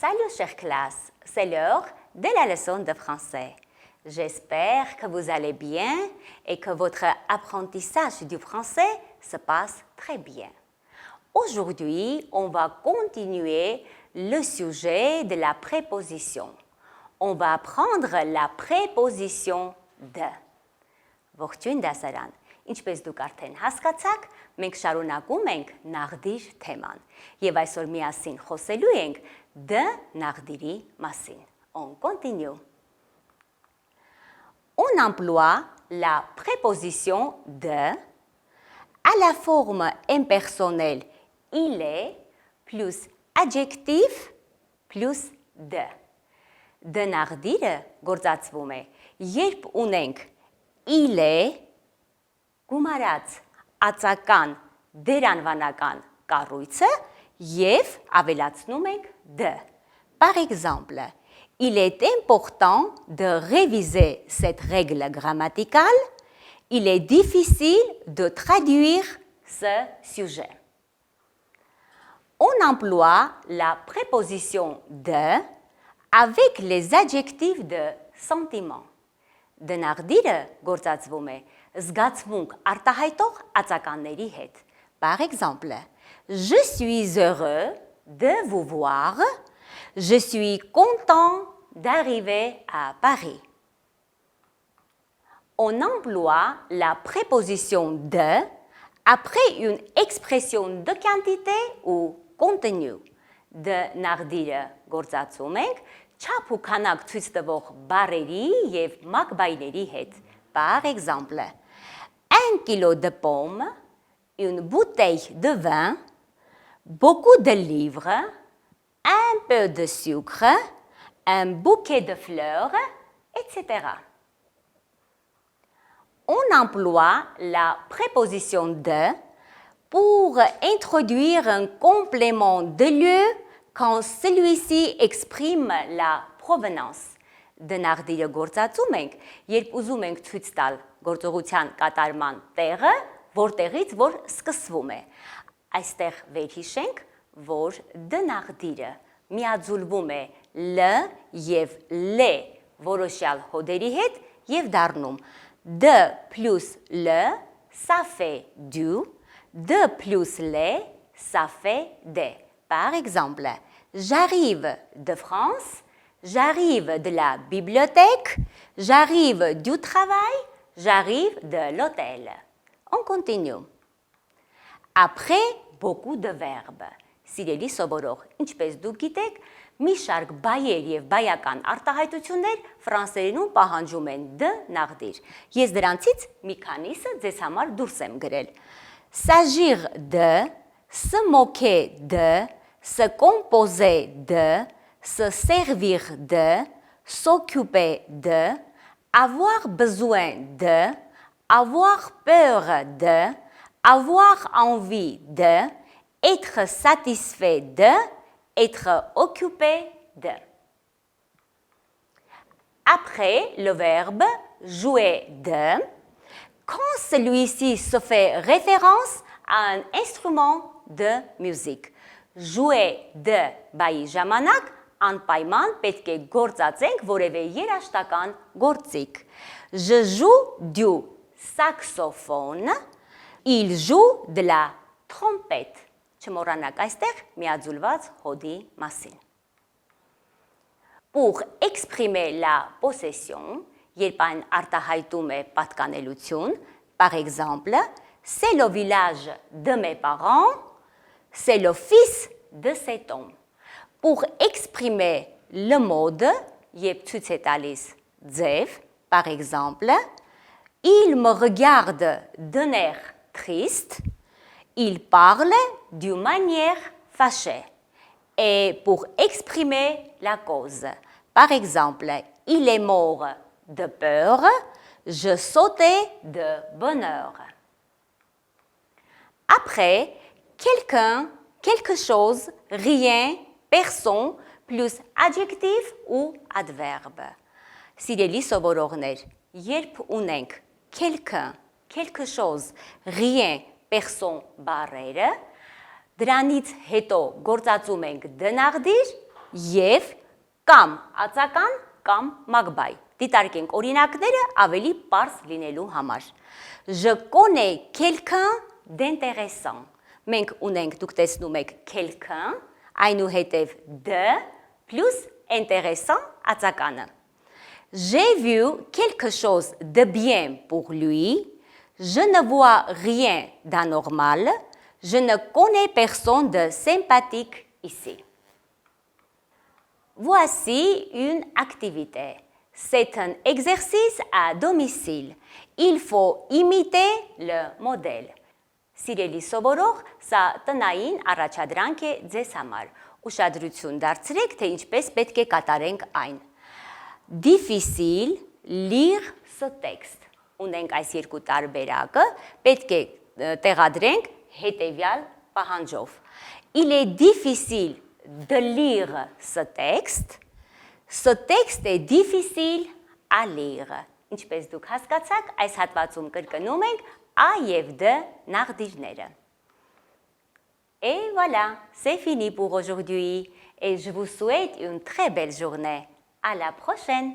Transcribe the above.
Salut chère classe, c'est l'heure de la leçon de français. J'espère que vous allez bien et que votre apprentissage du français se passe très bien. Aujourd'hui, on va continuer le sujet de la préposition. On va apprendre la préposition de. Ողջույն դասարան, ինչպես դուք արդեն հասկացաք, մենք շարունակում ենք նաղդիր թեման և այսօր միասին խոսելու ենք de նաղդիրի մասին. On continue. On emploie la préposition de à la forme impersonnelle il est plus adjectif plus de. De նաղդիրը գործածվում է, երբ ունենք il est գումարած ածական դերանվանական կառույցը և ավելացնում ենք de. Par exemple, il est important de réviser cette règle grammaticale. Il est difficile de traduire ce sujet. On emploie la préposition de avec les adjectifs de sentiment. De նաղդիրը գործածվում է զգացմունք արտահայտող ածականների հետ. Par exemple, je suis heureux de vous voir. Je suis content d'arriver à Paris. On emploie la préposition de après une expression de quantité ou contenu. De նաղդիրը գործածում ենք չափ ու քանակ ցույց տվող բառերի և մակբայների հետ. Par exemple, 1 kilo de pommes, une bouteille de vin, beaucoup de livres, un peu de sucre, un bouquet de fleurs, etc. On emploie la préposition de pour introduire un complément de lieu quand celui-ci exprime la provenance. De նաղդիրը գործածում ենք, երբ ուզում ենք ցույց տալ գործողության կատարման տեղը, որտեղից որ սկսվում է. Այստեղ վերհիշենք, որ de նաղդիրը միաձուլվում է l և l որոշյալ հոդերի հետ և դառնում de plus l, ça fait du, de plus l, ça fait des. Par exemple, j'arrive de France, j'arrive de la bibliothèque, j'arrive du travail, j'arrive de l'hôtel. On continue. Après, beaucoup de verbes. Սիրելի սովորող, ինչպես դուք գիտեք, մի շարք բայեր և բայական արտահայտություններ ֆրանսերենում պահանջում են de նաղդիր. Ես դրանցից մի քանիսը ձեզ համար դուրս եմ գրել. S'agir de, se moquer de, se composer de, se servir de, s'occuper de, avoir besoin de, avoir peur de, avoir envie de, être satisfait de, être occupé de. Après le verbe jouer de, quand celui-ci se fait référence à un instrument de musique. Jouer de բայի ժամանակ անպայման պետք է գործածենք որևէ երաժշտական գործիք. Je joue du saxophone. Il joue de la trompette. Չմոռանաք այստեղ միաձուլված հոդի մասին. Pour exprimer la possession, երբ այն արտահայտում է պատկանելություն, par exemple, c'est le village de mes parents, c'est le fils de cet homme. Pour exprimer le mode, երբ ցույց է տալիս ձև, par exemple, il me regarde d'un air triste, il parle d'une manière fâchée. Et pour exprimer la cause, par exemple, il est mort de peur, je sautais de bonheur. Après, quelqu'un, quelque chose, rien, personne, plus adjectif ou adverbe. Սիրելի սովորողներ, երբ ունենք quelqu'un, quelque chose, rien, personne բառերը, դրանից հետո գործածում ենք de նաղդիր եւ կամ ածական կամ մագբայ։ Դիտարկենք օրինակները ավելի պարզ լինելու համար։ Je connais quelqu'un d'intéressant։ Մենք ունենք, դուք տեսնում եք quelqu'un, այնուհետև de plus intéressant ածականը։ J'ai vu quelque chose de bien pour lui. Je ne vois rien d'anormal. Je ne connais personne de sympathique ici. Voici une activité. C'est un exercice à domicile. Il faut imiter le modèle. Սիրելի սովորող, սա տնային առաջադրանք է ձեզ համար։ Ուշադրություն դարձրեք, թե ինչպես պետք է կատարենք այն։ Difficile lire ce texte։ Ունենք այս երկու տարբերակը, պետք է տեղադրենք հետևյալ պահանջով։ Il est difficile de lire ce texte. Ce texte est difficile à lire։ Ինչպես դուք հասկացաք, այս հատվածում կրկնում ենք A եւ D նաղդիժները։ Et voilà, c'est fini pour aujourd'hui et je vous souhaite une très belle journée. À la prochaine!